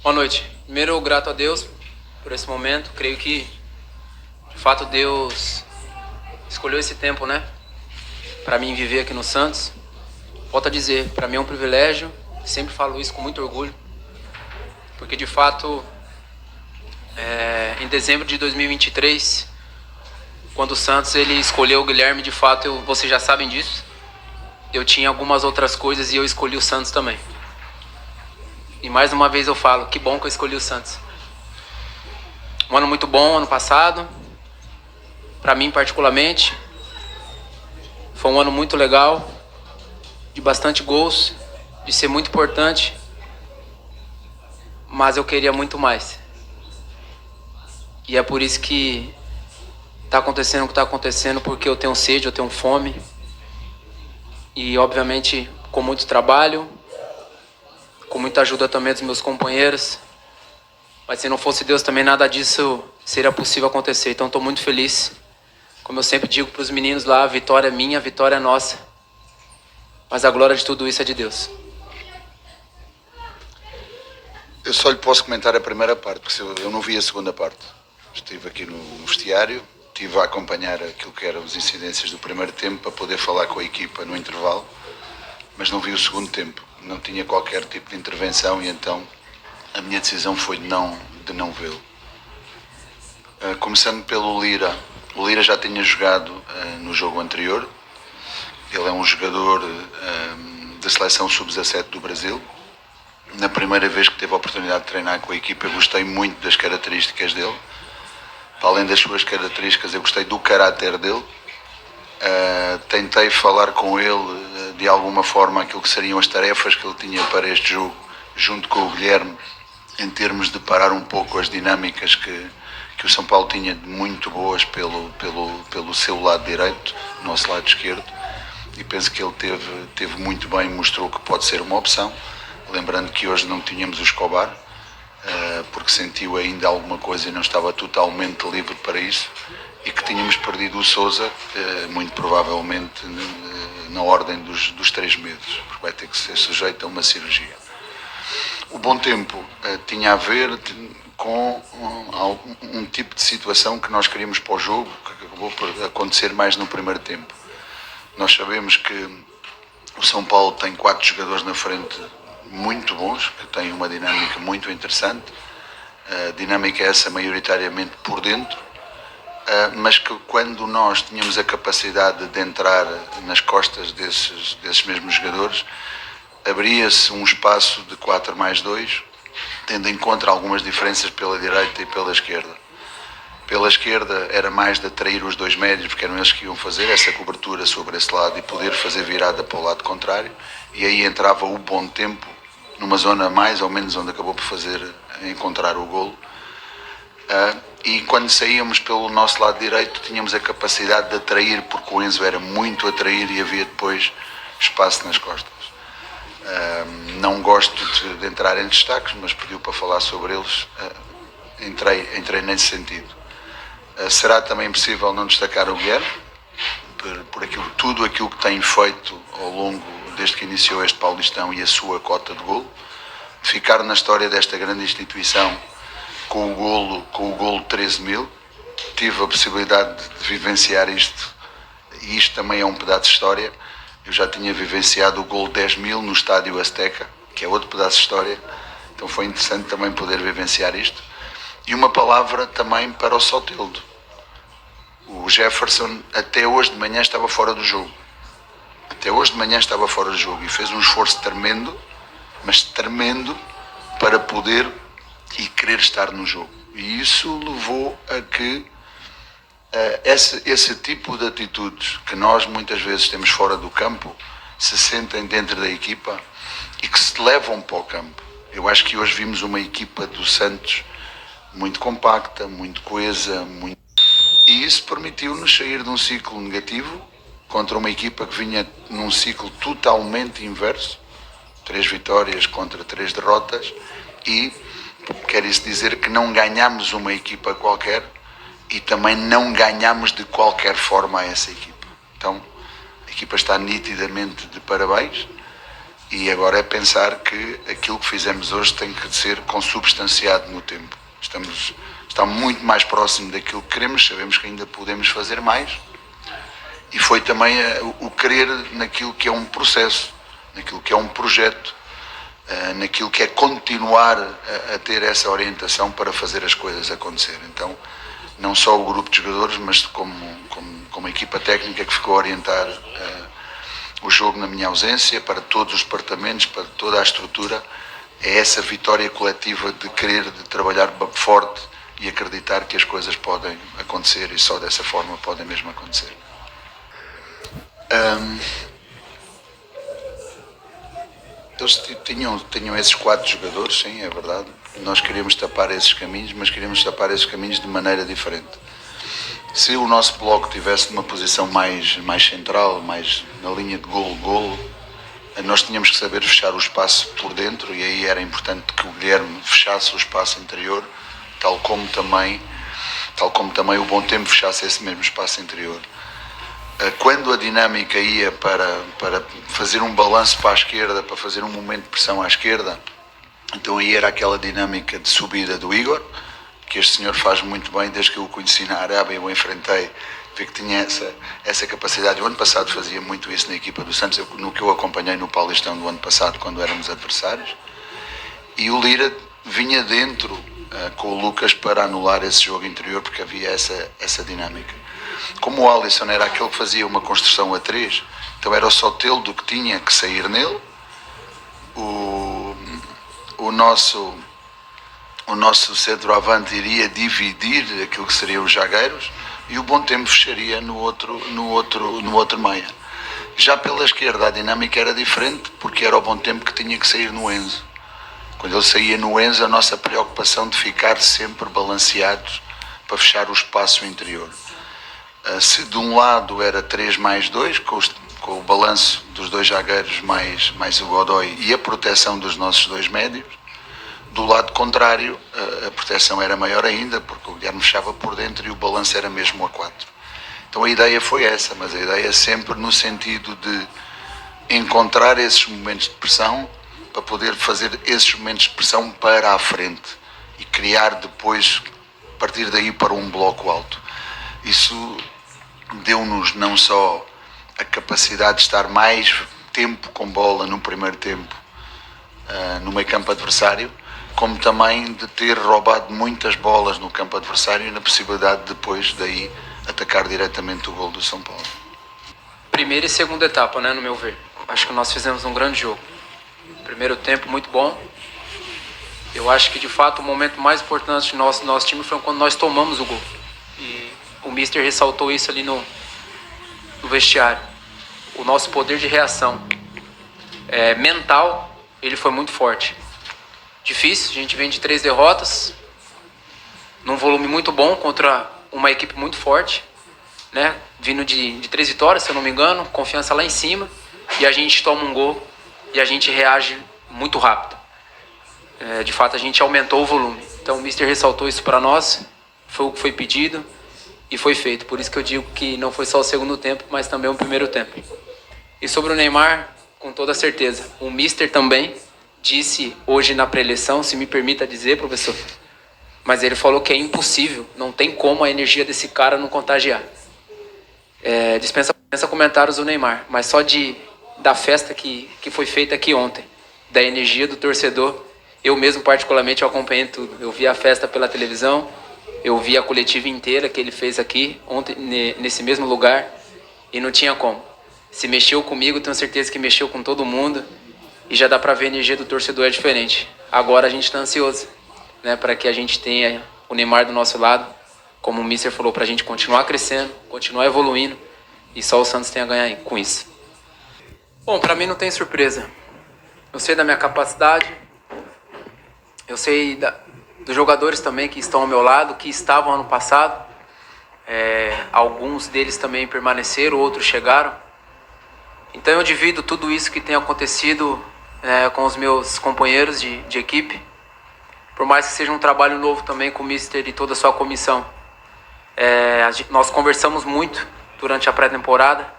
Boa noite. Primeiro, grato a Deus por esse momento. Creio que, de fato, Deus escolheu esse tempo, né? Para mim viver aqui no Santos. Volto a dizer, para mim é um privilégio. Sempre falo isso com muito orgulho. Porque, de fato, em dezembro de 2023, quando o Santos ele escolheu o Guilherme, de fato, vocês já sabem disso. Eu tinha algumas outras coisas e eu escolhi o Santos também. E mais uma vez eu falo, que bom que eu escolhi o Santos. Um ano muito bom, ano passado. Para mim, particularmente. Foi um ano muito legal. De bastante gols. De ser muito importante. Mas eu queria muito mais. E é por isso que tá acontecendo o que tá acontecendo. Porque eu tenho sede, eu tenho fome. E obviamente com muito trabalho. Com muita ajuda também dos meus companheiros. Mas se não fosse Deus também nada disso seria possível acontecer. Então estou muito feliz. Como eu sempre digo para os meninos lá, a vitória é minha, a vitória é nossa. Mas a glória de tudo isso é de Deus. Eu só lhe posso comentar a primeira parte, porque eu não vi a segunda parte. Estive aqui no vestiário, estive a acompanhar aquilo que eram as incidências do primeiro tempo para poder falar com a equipa no intervalo, mas não vi o segundo tempo. Não tinha qualquer tipo de intervenção e então a minha decisão foi de não vê-lo. Começando pelo Lira. O Lira já tinha jogado no jogo anterior. Ele é um jogador da seleção sub-17 do Brasil. Na primeira vez que teve a oportunidade de treinar com a equipa, eu gostei muito das características dele. Para além das suas características, eu gostei do caráter dele. Tentei falar com ele de alguma forma aquilo que seriam as tarefas que ele tinha para este jogo, junto com o Guilherme, em termos de parar um pouco as dinâmicas que o São Paulo tinha muito boas pelo seu lado direito, nosso lado esquerdo, e penso que ele teve muito bem, mostrou que pode ser uma opção, lembrando que hoje não tínhamos o Escobar, porque sentiu ainda alguma coisa e não estava totalmente livre para isso, e que tínhamos perdido o Sousa, muito provavelmente na ordem dos 3 meses, porque vai ter que ser sujeito a uma cirurgia. O bom tempo tinha a ver com um tipo de situação que nós queríamos para o jogo, que acabou por acontecer mais no primeiro tempo. Nós sabemos que o São Paulo tem 4 jogadores na frente muito bons, que têm uma dinâmica muito interessante. A dinâmica é essa maioritariamente por dentro, mas que quando nós tínhamos a capacidade de entrar nas costas desses mesmos jogadores, abria-se um espaço de 4+2, tendo em conta algumas diferenças pela direita e pela esquerda. Pela esquerda era mais de atrair os 2 médios, porque eram eles que iam fazer essa cobertura sobre esse lado e poder fazer virada para o lado contrário, e aí entrava o bom tempo, numa zona mais ou menos onde acabou por encontrar o golo. E quando saíamos pelo nosso lado direito tínhamos a capacidade de atrair, porque o Enzo era muito atrair e havia depois espaço nas costas. Não gosto de entrar em destaques, mas pediu para falar sobre eles, entrei nesse sentido. Será também possível não destacar o Guilherme, por tudo aquilo que tem feito ao longo, desde que iniciou este Paulistão e a sua cota de golo, ficar na história desta grande instituição com o golo 13.000, tive a possibilidade de vivenciar isto, e isto também é um pedaço de história. Eu já tinha vivenciado o golo 10.000 no estádio Azteca, que é outro pedaço de história, então foi interessante também poder vivenciar isto. E uma palavra também para o Soteldo. O Jefferson até hoje de manhã estava fora do jogo. Até hoje de manhã estava fora do jogo e fez um esforço tremendo, mas tremendo, para poder e querer estar no jogo. E isso levou a que esse tipo de atitudes que nós muitas vezes temos fora do campo se sentem dentro da equipa e que se levam para o campo. Eu acho que hoje vimos uma equipa do Santos muito compacta, muito coesa, e isso permitiu-nos sair de um ciclo negativo contra uma equipa que vinha num ciclo totalmente inverso, 3 vitórias contra 3 derrotas, e quer isso dizer que não ganhamos uma equipa qualquer e também não ganhamos de qualquer forma a essa equipa. Então a equipa está nitidamente de parabéns. E agora é pensar que aquilo que fizemos hoje tem que ser consubstanciado no tempo. Está muito mais próximo daquilo que queremos, sabemos que ainda podemos fazer mais. E foi também o querer naquilo que é um processo, naquilo que é um projeto, naquilo que é continuar a ter essa orientação para fazer as coisas acontecer. Então, não só o grupo de jogadores, mas como a equipa técnica que ficou a orientar o jogo na minha ausência, para todos os departamentos, para toda a estrutura, é essa vitória coletiva de querer, de trabalhar forte e acreditar que as coisas podem acontecer e só dessa forma podem mesmo acontecer. Eles tinham esses 4 jogadores, sim, é verdade. Nós queríamos tapar esses caminhos, mas queríamos tapar esses caminhos de maneira diferente. Se o nosso bloco tivesse numa posição mais central, mais na linha de golo, nós tínhamos que saber fechar o espaço por dentro, e aí era importante que o Guilherme fechasse o espaço interior, tal como também o Bom Tempo fechasse esse mesmo espaço interior. Quando a dinâmica ia para fazer um balanço para a esquerda, para fazer um momento de pressão à esquerda, então aí era aquela dinâmica de subida do Igor, que este senhor faz muito bem. Desde que eu o conheci na Arábia, eu o enfrentei, vi que tinha essa capacidade. O ano passado fazia muito isso na equipa do Santos, no que eu acompanhei no Paulistão do ano passado, quando éramos adversários. E o Lira vinha dentro com o Lucas para anular esse jogo interior, porque havia essa dinâmica. Como o Alisson era aquele que fazia uma construção a 3, então era o Soteldo que tinha que sair nele, o nosso centroavante iria dividir aquilo que seriam os zagueiros, e o Bom Tempo fecharia no outro meia. Já pela esquerda a dinâmica era diferente, porque era o Bom Tempo que tinha que sair no Enzo. Quando ele saía no Enzo, a nossa preocupação de ficar sempre balanceados para fechar o espaço interior. Se de um lado era 3+2, com o balanço dos 2 zagueiros mais o Godoy e a proteção dos nossos 2 médios, do lado contrário a proteção era maior ainda, porque o Guilherme fechava por dentro e o balanço era mesmo a 4. Então a ideia foi essa, mas a ideia sempre no sentido de encontrar esses momentos de pressão para poder fazer esses momentos de pressão para a frente e criar depois, a partir daí, para um bloco alto. Isso deu-nos não só a capacidade de estar mais tempo com bola no primeiro tempo no meio campo adversário, como também de ter roubado muitas bolas no campo adversário e na possibilidade de depois daí atacar diretamente o golo do São Paulo. Primeira e segunda etapa, né, no meu ver. Acho que nós fizemos um grande jogo. Primeiro tempo muito bom. Eu acho que de fato o momento mais importante do nosso time foi quando nós tomamos o gol. E o Mister ressaltou isso ali no vestiário. O nosso poder de reação mental, ele foi muito forte. Difícil, a gente vem de 3 derrotas, num volume muito bom contra uma equipe muito forte, né? Vindo de 3 vitórias, se eu não me engano, confiança lá em cima, e a gente toma um gol e a gente reage muito rápido. De fato, a gente aumentou o volume. Então o Mister ressaltou isso para nós, foi o que foi pedido e foi feito. Por isso que eu digo que não foi só o segundo tempo, mas também o primeiro tempo. E sobre o Neymar, com toda certeza, o Mister também disse hoje na pré-eleição, se me permita dizer, professor, mas ele falou que é impossível, não tem como a energia desse cara não contagiar. Dispensa comentários do Neymar, mas só da festa que foi feita aqui ontem, da energia do torcedor, eu mesmo particularmente eu acompanhei tudo. Eu vi a festa pela televisão, eu vi a coletiva inteira que ele fez aqui ontem nesse mesmo lugar, e não tinha como. Se mexeu comigo, tenho certeza que mexeu com todo mundo, e já dá para ver a energia do torcedor é diferente. Agora a gente está ansioso, né, para que a gente tenha o Neymar do nosso lado, como o Mister falou, para a gente continuar crescendo, continuar evoluindo, e só o Santos tem a ganhar com isso. Bom, para mim não tem surpresa. Eu sei da minha capacidade, eu sei dos jogadores também que estão ao meu lado, que estavam ano passado. Alguns deles também permaneceram, outros chegaram. Então eu divido tudo isso que tem acontecido com os meus companheiros de equipe, por mais que seja um trabalho novo também com o Mister e toda a sua comissão. Nós conversamos muito durante a pré-temporada,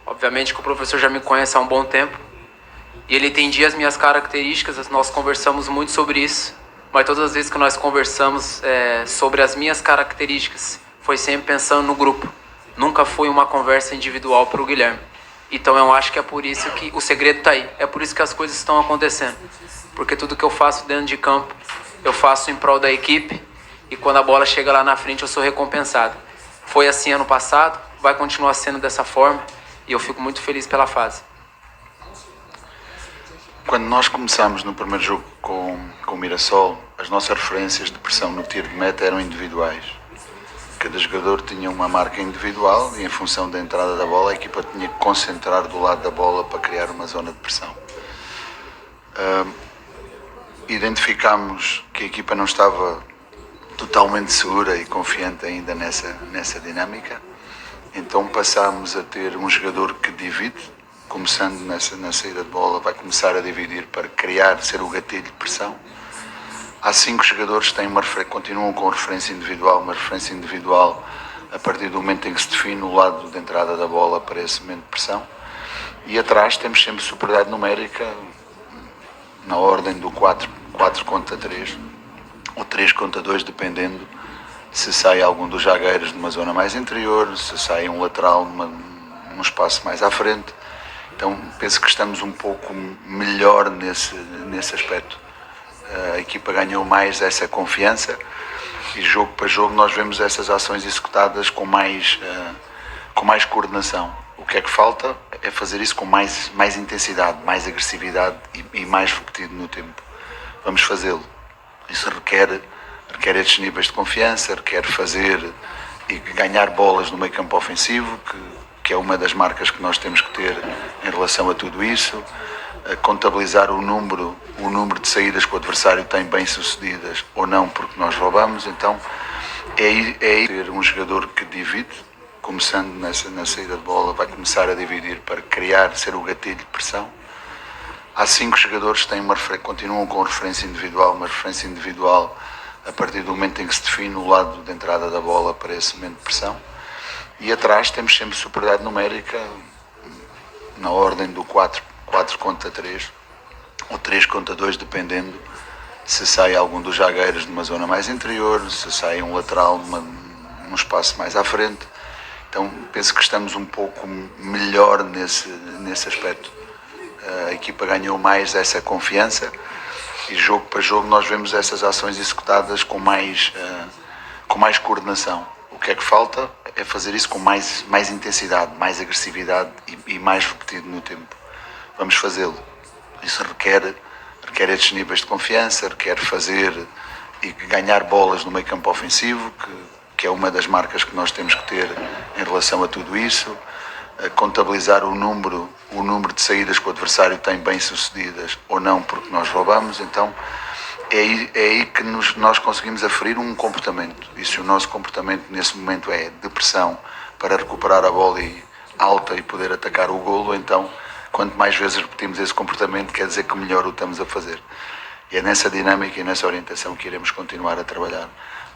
obviamente que o professor já me conhece há um bom tempo, E ele entendia as minhas características, nós conversamos muito sobre isso. Mas todas as vezes que nós conversamos sobre as minhas características, foi sempre pensando no grupo. Nunca foi uma conversa individual para o Guilherme. Então eu acho que é por isso que o segredo está aí. É por isso que as coisas estão acontecendo. Porque tudo que eu faço dentro de campo, eu faço em prol da equipe. E quando a bola chega lá na frente, eu sou recompensado. Foi assim ano passado, vai continuar sendo dessa forma. E eu fico muito feliz pela fase. Quando nós começámos no primeiro jogo com o Mirassol, as nossas referências de pressão no tiro de meta eram individuais. Cada jogador tinha uma marca individual e em função da entrada da bola a equipa tinha que concentrar do lado da bola para criar uma zona de pressão. Identificámos que a equipa não estava totalmente segura e confiante ainda nessa dinâmica, então passámos a ter um jogador que divide. Começando na saída de bola, vai começar a dividir para criar, ser o gatilho de pressão. Há 5 jogadores que têm continuam com referência individual, uma referência individual a partir do momento em que se define o lado de entrada da bola para esse momento de pressão. E atrás temos sempre superioridade numérica na ordem do 4 contra 3 ou 3 contra 2, dependendo se sai algum dos zagueiros numa zona mais interior, se sai um lateral num espaço mais à frente. Então penso que estamos um pouco melhor nesse aspecto. A equipa ganhou mais essa confiança e jogo para jogo nós vemos essas ações executadas com mais coordenação. O que é que falta é fazer isso com mais intensidade, mais agressividade e mais repetido no tempo. Vamos fazê-lo. Isso requer estes níveis de confiança, requer fazer e ganhar bolas no meio campo ofensivo, que é uma das marcas que nós temos que ter em relação a tudo isso, contabilizar o número de saídas que o adversário tem bem sucedidas ou não porque nós roubamos. Então é aí ter um jogador que divide, começando na saída de bola, vai começar a dividir para criar, ser o gatilho de pressão. Há 5 jogadores que continuam com referência individual, uma referência individual a partir do momento em que se define o lado de entrada da bola para esse momento de pressão. E atrás temos sempre superioridade numérica na ordem do 4 contra 3 ou 3 contra 2, dependendo se sai algum dos zagueiros numa zona mais interior, se sai um lateral num espaço mais à frente. Então penso que estamos um pouco melhor nesse aspecto. A equipa ganhou mais essa confiança e jogo para jogo nós vemos essas ações executadas com mais coordenação. O que é que falta é fazer isso com mais intensidade, mais agressividade e mais repetido no tempo. Vamos fazê-lo. Isso requer estes níveis de confiança, requer fazer e ganhar bolas no meio campo ofensivo, que é uma das marcas que nós temos que ter em relação a tudo isso, contabilizar o número de saídas que o adversário tem bem sucedidas ou não porque nós roubamos. Então é aí que nós conseguimos aferir um comportamento. E se o nosso comportamento nesse momento é de pressão para recuperar a bola alta e poder atacar o golo, então quanto mais vezes repetimos esse comportamento, quer dizer que melhor o estamos a fazer. E é nessa dinâmica e nessa orientação que iremos continuar a trabalhar.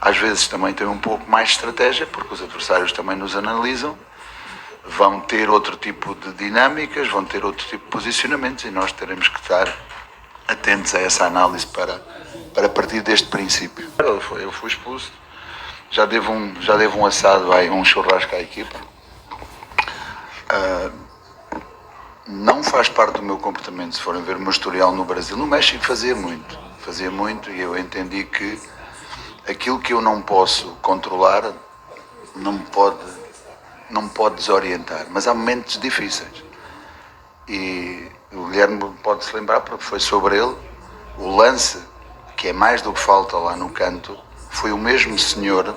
Às vezes também tem um pouco mais de estratégia, porque os adversários também nos analisam, vão ter outro tipo de dinâmicas, vão ter outro tipo de posicionamentos e nós teremos que estar atentos a essa análise para partir deste princípio. Eu fui expulso, já devo um assado, um churrasco à equipa. Não faz parte do meu comportamento. Se forem ver o meu historial no Brasil, no México fazia muito e eu entendi que aquilo que eu não posso controlar não me pode desorientar, mas há momentos difíceis e o Guilherme pode se lembrar porque foi sobre ele o lance, que é mais do que falta lá no canto, foi o mesmo senhor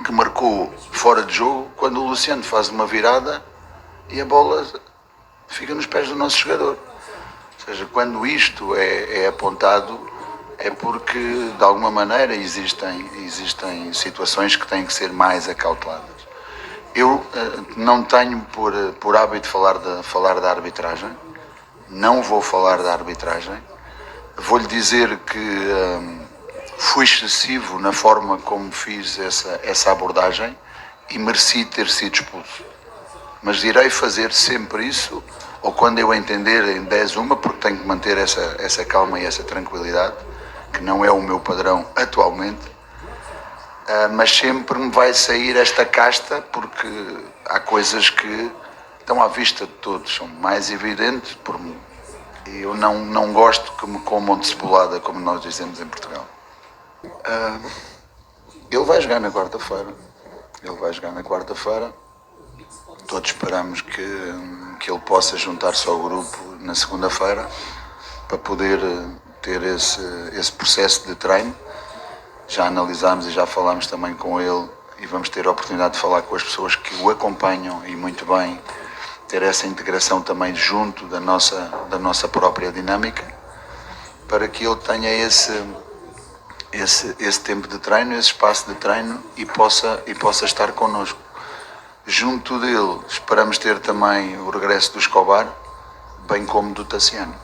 que marcou fora de jogo quando o Luciano faz uma virada e a bola fica nos pés do nosso jogador. Ou seja, quando isto é apontado é porque de alguma maneira existem situações que têm que ser mais acauteladas. Eu não tenho por hábito falar da arbitragem, não vou falar da arbitragem, vou-lhe dizer que fui excessivo na forma como fiz essa abordagem e mereci ter sido expulso. Mas irei fazer sempre isso ou quando eu entender em 10 uma, porque tenho que manter essa calma e essa tranquilidade, que não é o meu padrão atualmente, mas sempre me vai sair esta casta, porque há coisas que estão à vista de todos, são mais evidentes por mim. E eu não gosto que me comam de cebolada, como nós dizemos em Portugal. Ele vai jogar na quarta-feira. Todos esperamos que ele possa juntar-se ao grupo na segunda-feira para poder ter esse processo de treino. Já analisámos e já falámos também com ele e vamos ter a oportunidade de falar com as pessoas que o acompanham e muito bem, ter essa integração também junto da nossa própria dinâmica, para que ele tenha esse tempo de treino, esse espaço de treino e possa estar connosco. Junto dele esperamos ter também o regresso do Escobar, bem como do Tassiano.